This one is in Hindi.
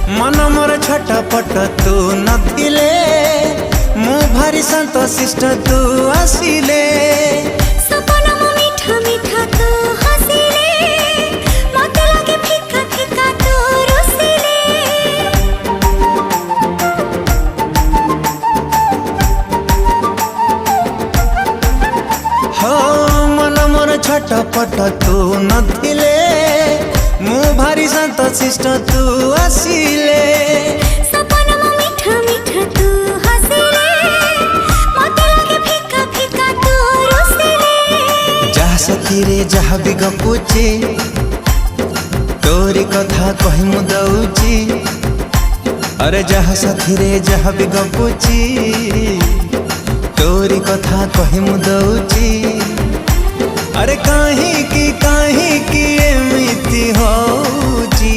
मन मोर छटपट तू नथिले मु भारी शांत शिष्ट तू आसिले सपना मो मीठा मीठा तू हसिले मते लागे फिका फिका तू रुसिले हो मन मोर छटपट तू नथिले मु भारी शांत शिष्ट तू आसिले सपना मो मीठा मीठा तू हसिले मते लागे फिका फिका तू रुसिले जहा सखी रे जहा भी गपुची तोरी कथा कहि मु दउची अरे जहा सखी रे जहा भी गपुची तोरी कथा कहि मु दउची अरे काहे की एमिति होची।